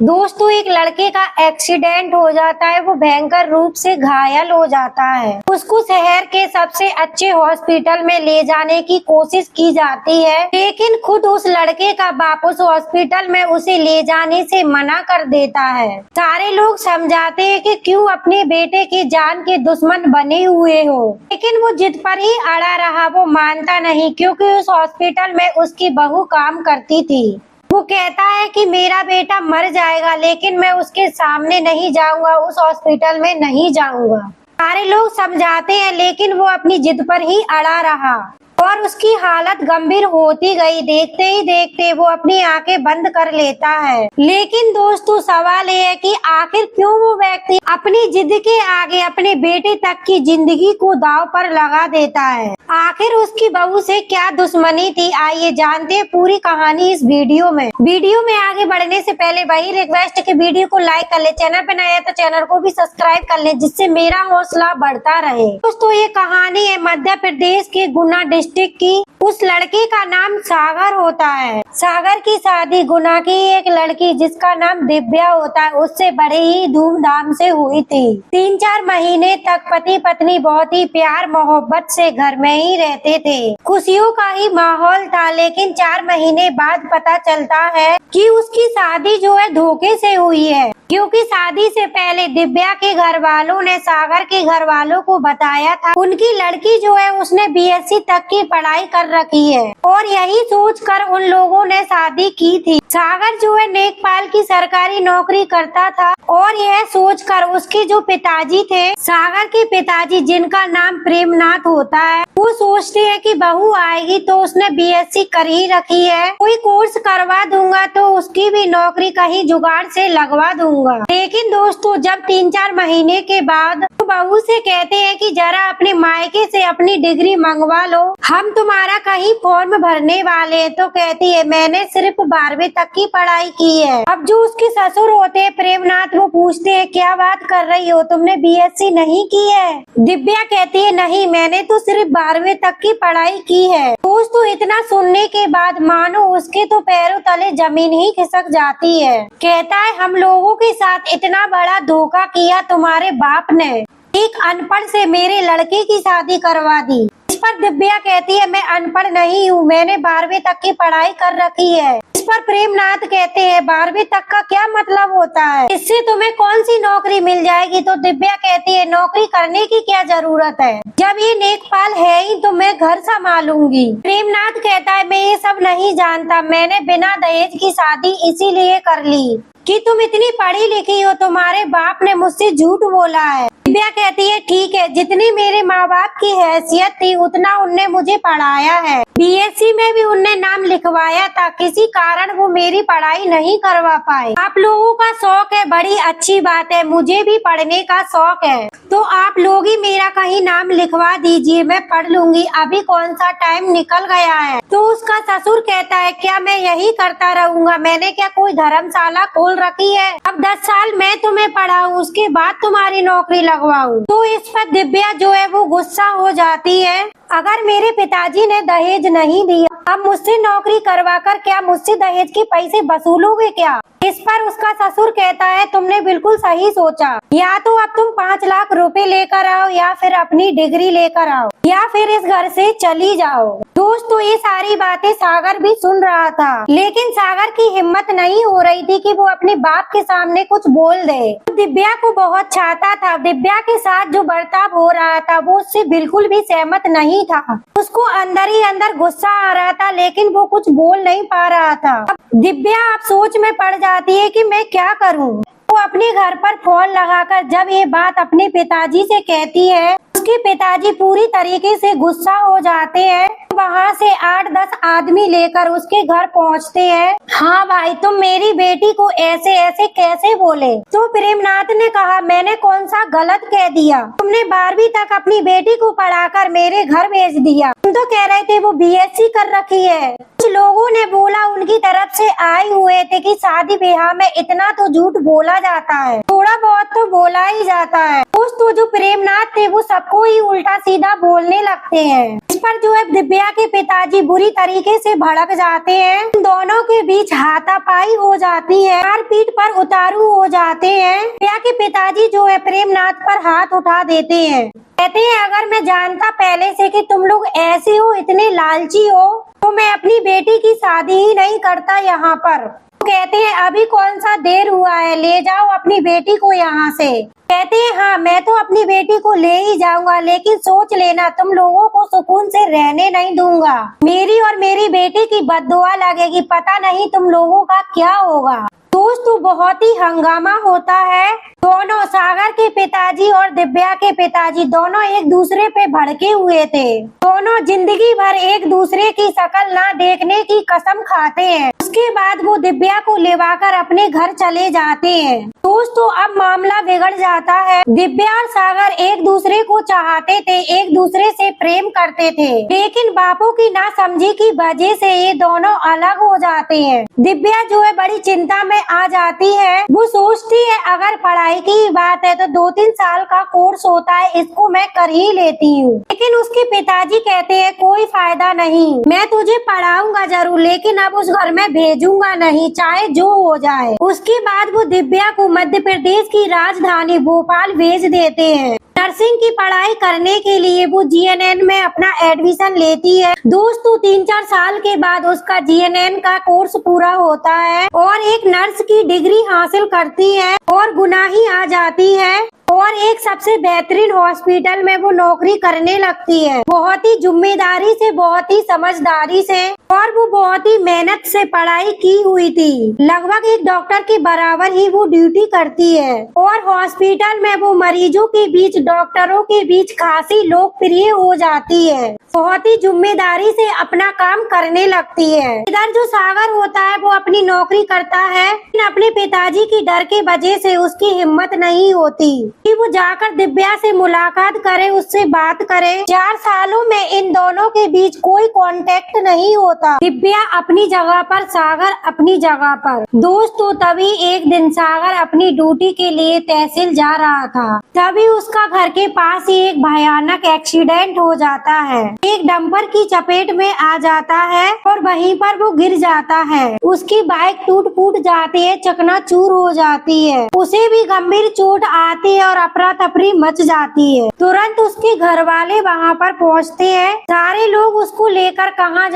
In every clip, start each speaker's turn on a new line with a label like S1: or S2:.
S1: दोस्तों एक लड़के का एक्सीडेंट हो जाता है, वो भयंकर रूप से घायल हो जाता है। उसको शहर के सबसे अच्छे हॉस्पिटल में ले जाने की कोशिश की जाती है, लेकिन खुद उस लड़के का बाप उस हॉस्पिटल में उसे ले जाने से मना कर देता है। सारे लोग समझाते हैं कि क्यों अपने बेटे की जान के दुश्मन बने हुए हो, लेकिन वो जिद पर ही अड़ा रहा। वो मानता नहीं क्योंकि उस हॉस्पिटल में उसकी बहू काम करती थी। वो कहता है कि मेरा बेटा मर जाएगा, लेकिन मैं उसके सामने नहीं जाऊंगा, उस हॉस्पिटल में नहीं जाऊंगा। सारे लोग समझाते हैं, लेकिन वो अपनी जिद पर ही अड़ा रहा और उसकी हालत गंभीर होती गई। देखते ही देखते वो अपनी आंखें बंद कर लेता है। लेकिन दोस्तों सवाल ये है कि आखिर क्यों वो व्यक्ति अपनी जिद के आगे अपने बेटे तक की जिंदगी को दांव पर लगा देता है। आखिर उसकी बहू से क्या दुश्मनी थी, आइए जानते हैं पूरी कहानी इस वीडियो में। वीडियो में आगे बढ़ने से पहले वही रिक्वेस्ट कि वीडियो को लाइक कर ले, चैनल पे नया है तो चैनल को भी सब्सक्राइब कर ले, जिससे मेरा हौसला बढ़ता रहे। दोस्तों ये कहानी है मध्य प्रदेश के गुना डिस्ट्रिक्ट की। उस लड़के का नाम सागर होता है। सागर की शादी गुना की एक लड़की जिसका नाम दिव्या होता है उससे बड़े ही धूमधाम से हुई थी। 3-4 महीने तक पति पत्नी बहुत ही प्यार मोहब्बत से घर में ही रहते थे। खुशियों का ही माहौल था, लेकिन 4 महीने बाद पता चलता है कि उसकी शादी जो है धोखे से हुई है, क्योंकि शादी से पहले दिव्या के घर वालों ने सागर के घर वालों को बताया था उनकी लड़की जो है उसने BSc तक की पढ़ाई कर रखी है, और यही सोचकर उन लोगों ने शादी की थी। सागर जो है नेकपाल की सरकारी नौकरी करता था, और यह सोचकर उसके जो पिताजी थे, सागर के पिताजी जिनका नाम प्रेमनाथ होता है, वो सोचते हैं कि बहू आएगी तो उसने BSc कर ही रखी है, कोई कोर्स करवा दूंगा तो उसकी भी नौकरी कहीं जुगाड़ से लगवा दूंगा। लेकिन दोस्तों जब 3-4 महीने के बाद बहू से कहते हैं कि जरा अपने मायके से अपनी डिग्री मंगवा लो, हम तुम्हारा कहीं फॉर्म भरने वाले हैं, तो कहती है मैंने सिर्फ 12वीं तक की पढ़ाई की है। अब जो उसके ससुर होते हैं प्रेमनाथ, वो पूछते हैं क्या बात कर रही हो, तुमने BSc नहीं की है? दिव्या कहती है नहीं, मैंने तो सिर्फ 12वीं तक की पढ़ाई की है। दोस्तों इतना सुनने के बाद मानो उसके तो पैरों तले जमीन ही खिसक जाती है। कहता है हम लोगों के साथ इतना बड़ा धोखा किया तुम्हारे बाप ने, एक अनपढ़ से मेरे लड़के की शादी करवा दी। इस पर दिव्या कहती है मैं अनपढ़ नहीं हूँ, मैंने 12वीं तक की पढ़ाई कर रखी है। इस पर प्रेमनाथ कहते हैं 12वीं तक का क्या मतलब होता है, इससे तुम्हें कौन सी नौकरी मिल जाएगी? तो दिव्या कहती है नौकरी करने की क्या जरूरत है, जब ये नेकपाल है ही तो मैं घर संभालूंगी। प्रेमनाथ कहता है मैं ये सब नहीं जानता, मैंने बिना दहेज की शादी इसीलिए कर ली कि तुम इतनी पढ़ी लिखी हो, तुम्हारे बाप ने मुझसे झूठ बोला है। दिव्या कहती है ठीक है, जितनी मेरे माँ बाप की हैसियत थी उतना उनने मुझे पढ़ाया है, BSc में भी उनने नाम लिखवाया था, किसी कारण वो मेरी पढ़ाई नहीं करवा पाए। आप लोगों का शौक है, बड़ी अच्छी बात है, मुझे भी पढ़ने का शौक है, तो आप लोग ही मेरा कहीं नाम लिखवा दीजिए, मैं पढ़ लूंगी, अभी कौन सा टाइम निकल गया है। तो उसका ससुर कहता है क्या मैं यही करता रहूंगा, मैंने क्या कोई धर्मशाला खोल रखी है, अब 10 साल मैं तुम्हें पढ़ाऊं उसके बाद तुम्हारी नौकरी लगवाऊं। तो इस पर दिव्या जो है वो गुस्सा हो जाती है, अगर मेरे पिताजी ने दहेज नहीं दिया, अब मुझसे नौकरी करवा कर क्या मुझसे दहेज के पैसे वसूलोगे क्या? इस पर उसका ससुर कहता है तुमने बिल्कुल सही सोचा, या तो अब तुम 5 लाख रुपए लेकर आओ, या फिर अपनी डिग्री लेकर आओ, या फिर इस घर से चली जाओ। दोस्तों ये सारी बातें सागर भी सुन रहा था, लेकिन सागर की हिम्मत नहीं हो रही थी कि वो अपने बाप के सामने कुछ बोल दे। दिव्या को बहुत चाहता था, दिव्या के साथ जो बर्ताव हो रहा था वो उससे बिल्कुल भी सहमत नहीं था। उसको अंदर ही अंदर गुस्सा आ रहा था, लेकिन वो कुछ बोल नहीं पा रहा था। अब दिव्या आप सोच में पड़ जाती है कि मैं क्या करूं। वो अपने घर पर फोन लगाकर जब ये बात अपने पिताजी से कहती है, उसके पिताजी पूरी तरीके से गुस्सा हो जाते हैं। वहाँ से 8-10 आदमी लेकर उसके घर पहुँचते हैं। हाँ भाई तुम मेरी बेटी को ऐसे ऐसे कैसे बोले? तो प्रेमनाथ ने कहा मैंने कौन सा गलत कह दिया, तुमने 12वीं तक अपनी बेटी को पढ़ाकर मेरे घर भेज दिया, तुम तो कह रहे थे वो BSc कर रखी है। कुछ लोगों ने बोला उनकी तरफ से आए हुए थे कि शादी ब्याह में इतना तो झूठ बोला जाता है, थोड़ा बहुत तो बोला ही जाता है। दोस्तों जो प्रेमनाथ थे वो सबको ही उल्टा सीधा बोलने लगते हैं। इस पर जो है दिव्या के पिताजी बुरी तरीके से भड़क जाते हैं। दोनों के बीच हाथापाई हो जाती है, मारपीट पर उतारू हो जाते हैं। दिव्या के पिताजी जो है प्रेमनाथ पर हाथ उठा देते हैं। कहते हैं अगर मैं जानता पहले से कि तुम लोग ऐसे हो, इतने लालची हो, तो मैं अपनी बेटी की शादी ही नहीं करता यहाँ पर। कहते हैं अभी कौन सा देर हुआ है, ले जाओ अपनी बेटी को यहाँ से। कहते हैं हाँ मैं तो अपनी बेटी को ले ही जाऊंगा, लेकिन सोच लेना तुम लोगों को सुकून से रहने नहीं दूंगा। मेरी और मेरी बेटी की बद्दुआ लगेगी, पता नहीं तुम लोगों का क्या होगा। दोस्तों बहुत ही हंगामा होता है। दोनों सागर के पिताजी और दिव्या के पिताजी दोनों एक दूसरे पे भड़के हुए थे। दोनों जिंदगी भर एक दूसरे की शक्ल ना देखने की कसम खाते हैं। उसके बाद वो दिव्या को लेवाकर अपने घर चले जाते हैं। दोस्तों अब मामला बिगड़ जाता है। दिव्या और सागर एक दूसरे को चाहते थे, एक दूसरे से प्रेम करते थे, लेकिन बापू की नासमझी की वजह से ये दोनों अलग हो जाते हैं। दिव्या जो है बड़ी चिंता में आ जाती है। वो सोचती है अगर पढ़ाई की बात है तो 2-3 साल का कोर्स होता है, इसको मैं कर ही लेती हूँ। लेकिन उसके पिताजी कहते हैं कोई फायदा नहीं, मैं तुझे पढ़ाऊंगा जरूर, लेकिन अब उस घर में भेजूंगा नहीं, चाहे जो हो जाए। उसके बाद वो दिव्या को मध्य प्रदेश की राजधानी भोपाल भेज देते हैं। नर्सिंग की पढ़ाई करने के लिए वो जीएनएन में अपना एडमिशन लेती है। दोस्तों 3-4 साल के बाद उसका जीएनएन का कोर्स पूरा होता है और एक नर्स की डिग्री हासिल करती है और गुनाही आ जाती है और एक सबसे बेहतरीन हॉस्पिटल में वो नौकरी करने लगती है। बहुत ही जिम्मेदारी से, बहुत ही समझदारी से, और वो बहुत ही मेहनत से पढ़ाई की हुई थी। लगभग एक डॉक्टर के बराबर ही वो ड्यूटी करती है और हॉस्पिटल में वो मरीजों के बीच, डॉक्टरों के बीच खासी लोकप्रिय हो जाती है। बहुत ही जिम्मेदारी से अपना काम करने लगती है। इधर जो सागर होता है वो अपनी नौकरी करता है, लेकिन अपने पिताजी की डर के वजह से उसकी हिम्मत नहीं होती कि वो जाकर दिव्या से मुलाकात करे, उससे बात करे। 4 सालों में इन दोनों के बीच कोई कांटेक्ट नहीं होता। दिव्या अपनी जगह पर, सागर अपनी जगह पर। दोस्तों तभी एक दिन सागर अपनी ड्यूटी के लिए तहसील जा रहा था, तभी उसका घर के पास ही एक भयानक एक्सीडेंट हो जाता है। एक डंपर की चपेट में आ जाता है और वहीं पर वो गिर जाता है। उसकी बाइक टूट फूट जाती है, चकनाचूर हो जाती है। उसे भी गंभीर चोट आती है और अफरा तफरी मच जाती है। तुरंत उसके घर वाले वहाँ पर पहुँचते हैं। सारे लोग उसको लेकर कहाँ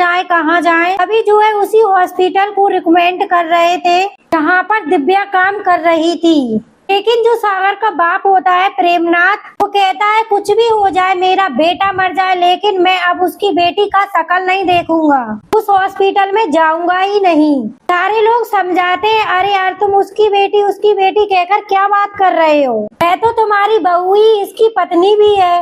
S1: जाए अभी जो है उसी हॉस्पिटल को रिकमेंड कर रहे थे जहाँ पर दिव्या काम कर रही थी। लेकिन जो सागर का बाप होता है प्रेमनाथ, वो कहता है कुछ भी हो जाए, मेरा बेटा मर जाए, लेकिन मैं अब उसकी बेटी का शकल नहीं देखूंगा, उस हॉस्पिटल में जाऊंगा ही नहीं। सारे लोग समझाते हैं अरे यार तुम उसकी बेटी कहकर क्या बात कर रहे हो, मैं तो तुम्हारी बहू ही, इसकी पत्नी भी है,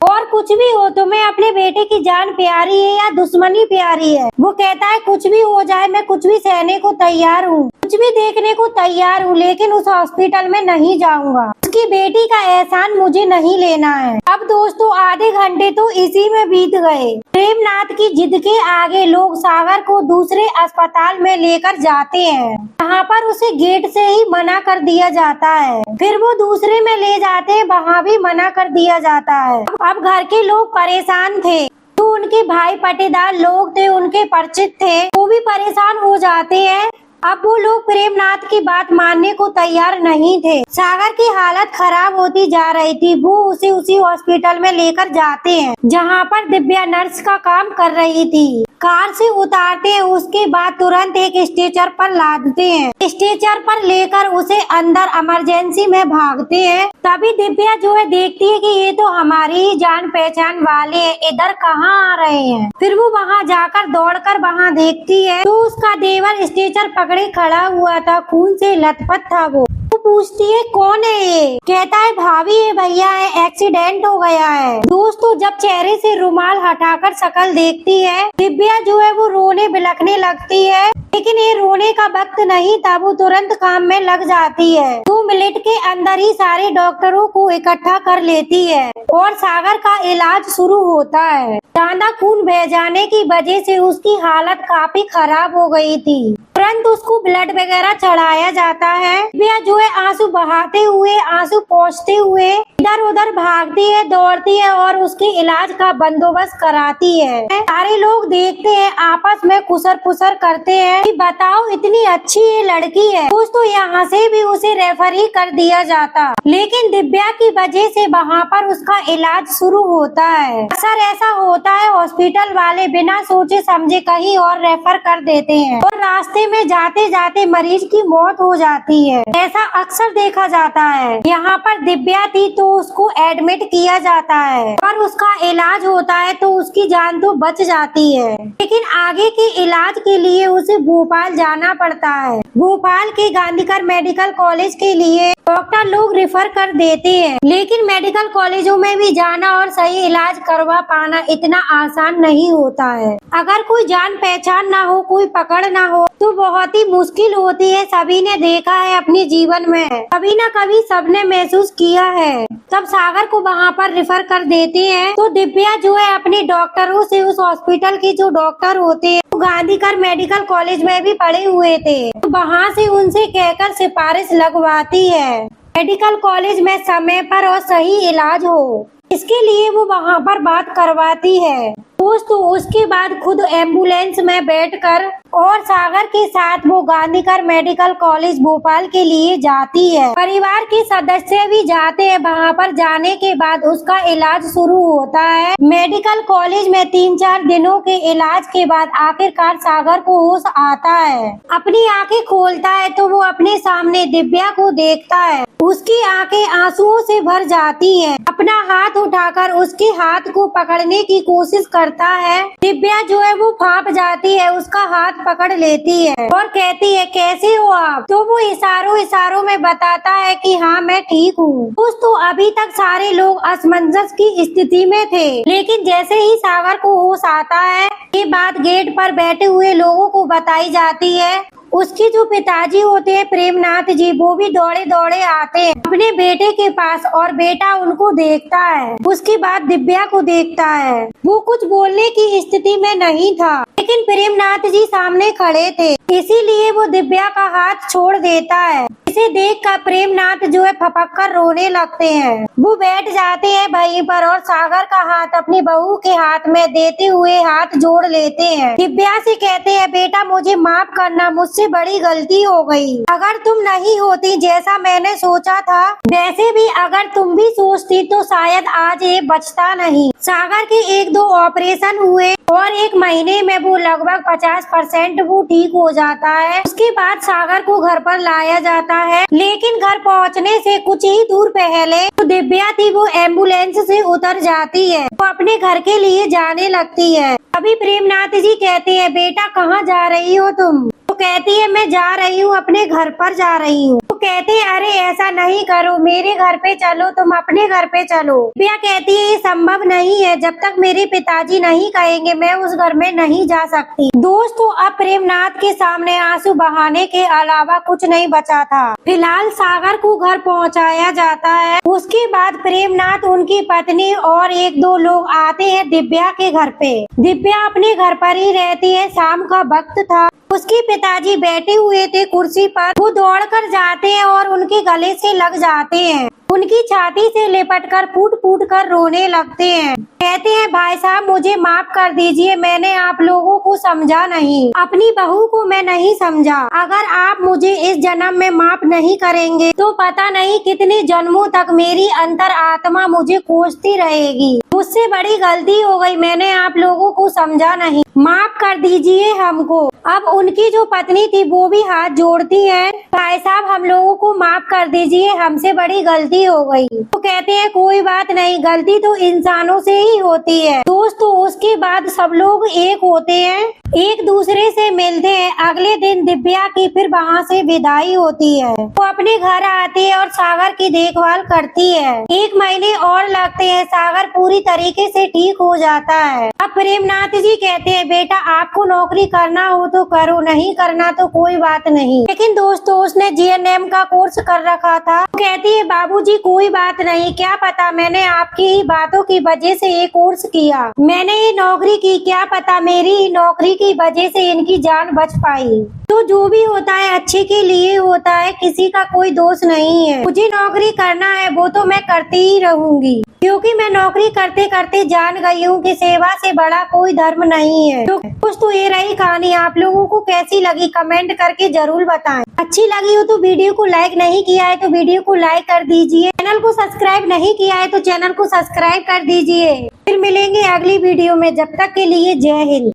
S1: और कुछ भी हो तुम्हें अपने बेटे की जान प्यारी है या दुश्मनी प्यारी है। वो कहता है कुछ भी हो जाए, मैं कुछ भी सहने को तैयार हूँ, कुछ भी देखने को तैयार हूँ, लेकिन उस हॉस्पिटल में नहीं जाऊंगा। उसकी बेटी का एहसान मुझे नहीं लेना है। अब दोस्तों आधे घंटे तो इसी में बीत गए। प्रेमनाथ की जिद के आगे लोग सागर को दूसरे अस्पताल में लेकर जाते हैं, जहाँ पर उसे गेट से ही मना कर दिया जाता है। फिर वो दूसरे में ले जाते हैं, वहाँ भी मना कर दिया जाता है। अब घर के लोग परेशान थे, तो उनके भाई पटेदार लोग थे, उनके परिचित थे, वो भी परेशान हो जाते हैं। अब वो लोग प्रेमनाथ की बात मानने को तैयार नहीं थे। सागर की हालत खराब होती जा रही थी। वो उसे उसी हॉस्पिटल में लेकर जाते हैं जहाँ पर दिव्या नर्स का काम कर रही थी। कार से उतारते हैं, उसके बाद तुरंत एक स्ट्रेचर पर लादते हैं। स्ट्रेचर पर लेकर उसे अंदर इमरजेंसी में भागते हैं। तभी दिव्या जो है देखती है कि ये तो हमारी ही जान पहचान वाले हैं, इधर कहाँ आ रहे हैं। फिर वो वहाँ जाकर दौड़कर वहाँ देखती है तो उसका देवर स्ट्रेचर पकड़े खड़ा हुआ था, खून से लथपथ था। वो पूछती है कौन है ये? कहता है भाभी है, भैया है, एक्सीडेंट हो गया है। दोस्तों जब चेहरे से रुमाल हटाकर शक्ल देखती है, दिव्या जो है वो रोने बिलखने लगती है, लेकिन ये रोने का वक्त नहीं था। वो तुरंत काम में लग जाती है। 2 मिनट के अंदर ही सारे डॉक्टरों को इकट्ठा कर लेती है और सागर का इलाज शुरू होता है। ज्यादा खून बह जाने की वजह से उसकी हालत काफी खराब हो गई थी। तुरंत उसको ब्लड वगैरह चढ़ाया जाता है। दिव्या जो है आंसू बहाते हुए, आंसू पोंछते हुए इधर उधर भागती है, दौड़ती है और उसके इलाज का बंदोबस्त कराती है। सारे लोग देखते हैं, आपस में खुसर पुसर करते हैं कि बताओ इतनी अच्छी ये लड़की है, कुछ तो यहाँ से भी उसे रेफर ही कर दिया जाता। लेकिन दिव्या की वजह से वहाँ पर उसका इलाज शुरू होता है। अक्सर ऐसा होता है, हॉस्पिटल वाले बिना सोचे समझे कहीं और रेफर कर देते हैं और रास्ते में जाते जाते मरीज की मौत हो जाती है। ऐसा अक्सर देखा जाता है। यहाँ पर दिव्या थी तो उसको एडमिट किया जाता है और उसका इलाज होता है तो उसकी जान तो बच जाती है। लेकिन आगे के इलाज के लिए उसे भोपाल जाना पड़ता है। भोपाल के गांधीकर मेडिकल कॉलेज के लिए डॉक्टर लोग रेफर कर देते हैं, लेकिन मेडिकल कॉलेजों में भी जाना और सही इलाज करवा पाना इतना आसान नहीं होता है। अगर कोई जान पहचान ना हो, कोई पकड़ ना हो तो बहुत ही मुश्किल होती है। सभी ने देखा है अपने जीवन में, कभी न कभी सबने महसूस किया है। तब सागर को वहाँ पर रेफर कर देते हैं तो दिव्या जो है अपने डॉक्टरों से, उस हॉस्पिटल की जो डॉक्टर होते हैं वो गांधीकर मेडिकल कॉलेज में भी पढ़े हुए थे, तो वहाँ से उनसे कहकर सिफारिश लगवाती है मेडिकल कॉलेज में समय पर और सही इलाज हो, इसके लिए वो वहाँ पर बात करवाती है। दोस्तों उसके बाद खुद एम्बुलेंस में बैठकर और सागर के साथ वो गांधीकर मेडिकल कॉलेज भोपाल के लिए जाती है। परिवार के सदस्य भी जाते हैं। वहाँ पर जाने के बाद उसका इलाज शुरू होता है। मेडिकल कॉलेज में 3-4 दिनों के इलाज के बाद आखिरकार सागर को होश आता है। अपनी आंखें खोलता है तो वो अपने सामने दिव्या को देखता है। उसकी आंखें आंसुओं से भर जाती हैं। अपना हाथ उठाकर उसके हाथ को पकड़ने की कोशिश करता है। दिव्या जो है वो फाँप जाती है, उसका हाथ पकड़ लेती है और कहती है कैसे हो आप, तो वो इशारों में बताता है कि हाँ मैं ठीक हूँ। दोस्तों अभी तक सारे लोग असमंजस की स्थिति में थे, लेकिन जैसे ही सागर को होश आता है ये बात गेट पर बैठे हुए लोगों को बताई जाती है। उसके जो पिताजी होते हैं प्रेमनाथ जी, वो भी दौड़े दौड़े आते हैं अपने बेटे के पास और बेटा उनको देखता है। उसके बाद दिव्या को देखता है। वो कुछ बोलने की स्थिति में नहीं था, लेकिन प्रेमनाथ जी सामने खड़े थे, इसीलिए वो दिव्या का हाथ छोड़ देता है। इसे देखकर प्रेमनाथ जो है फपक कर रोने लगते हैं। वो बैठ जाते हैं वहीं पर और सागर का हाथ अपनी बहू के हाथ में देते हुए हाथ जोड़ लेते हैं। दिव्या से कहते हैं बेटा मुझे माफ करना, मुझसे बड़ी गलती हो गई। अगर तुम नहीं होती जैसा मैंने सोचा था, वैसे भी अगर तुम भी सोचती तो शायद आज ये बचता नहीं। सागर के 1-2 ऑपरेशन हुए और 1 महीने में वो लगभग 50% वो ठीक हो जाता है। उसके बाद सागर को घर पर लाया जाता है, लेकिन घर पहुंचने से कुछ ही दूर पहले तो दिव्या थी वो एम्बुलेंस से उतर जाती है। वो अपने घर के लिए जाने लगती है। अभी प्रेमनाथ जी कहते हैं बेटा कहाँ जा रही हो तुम? तो कहती है मैं जा रही हूँ, अपने घर पर जा रही हूँ। तो कहते हैं अरे ऐसा नहीं करो, मेरे घर पे चलो, तुम अपने घर पे चलो। दिव्या कहती है ये संभव नहीं है, जब तक मेरे पिताजी नहीं कहेंगे मैं उस घर में नहीं जा सकती। दोस्तों अब प्रेमनाथ के सामने आंसू बहाने के अलावा कुछ नहीं बचा था। फिलहाल सागर को घर पहुँचाया जाता है। उसके बाद प्रेमनाथ, उनकी पत्नी और 1-2 लोग आते हैं दिव्या के घर पे। दिव्या अपने घर पर ही रहती है। शाम का वक्त था, उसके पिताजी बैठे हुए थे कुर्सी पर। वो दौड़कर जाते हैं और उनके गले से लग जाते हैं। उनकी छाती से लिपटकर फूट फूट कर रोने लगते हैं। कहते हैं भाई साहब मुझे माफ कर दीजिए, मैंने आप लोगों को समझा नहीं, अपनी बहू को मैं नहीं समझा। अगर आप मुझे इस जन्म में माफ नहीं करेंगे तो पता नहीं कितने जन्मों तक मेरी अंतर आत्मा मुझे कोसती रहेगी। मुझसे बड़ी गलती हो गई, मैंने आप लोगों को समझा नहीं, माफ कर दीजिए हमको। अब उनकी जो पत्नी थी वो भी हाथ जोड़ती है, भाई साहब हम लोगों को माफ कर दीजिए, हमसे बड़ी गलती हो गई। तो कहते हैं कोई बात नहीं, गलती तो इंसानों से ही होती है। दोस्तों उसके बाद सब लोग एक होते हैं, एक दूसरे से मिलते हैं। अगले दिन दिव्या की फिर वहाँ से विदाई होती है। वो अपने घर आती है और सागर की देखभाल करती है। 1 महीने और लगते हैं, सागर पूरी तरीके से ठीक हो जाता है। अब प्रेमनाथ जी कहते हैं बेटा आपको नौकरी करना हो तो करो, नहीं करना तो कोई बात नहीं। लेकिन दोस्तों उसने GNM का कोर्स कर रखा था। कहती है बाबूजी कोई बात नहीं, क्या पता मैंने आपकी ही बातों की वजह से ये कोर्स किया, मैंने ये नौकरी की, क्या पता मेरी नौकरी की वजह से इनकी जान बच पाई। तो जो भी होता है अच्छे के लिए होता है, किसी का कोई दोष नहीं है। मुझे नौकरी करना है वो तो मैं करती ही रहूंगी, क्योंकि मैं नौकरी करते करते जान गई हूँ कि सेवा से बड़ा कोई धर्म नहीं है। तो कुछ तो ये रही कहानी। आप लोगों को कैसी लगी कमेंट करके जरूर बताएं। अच्छी लगी हो तो वीडियो को लाइक नहीं किया है तो वीडियो को लाइक कर दीजिए। चैनल को सब्सक्राइब नहीं किया है तो चैनल को सब्सक्राइब कर दीजिए। फिर मिलेंगे अगली वीडियो में, जब तक के लिए जय हिंद।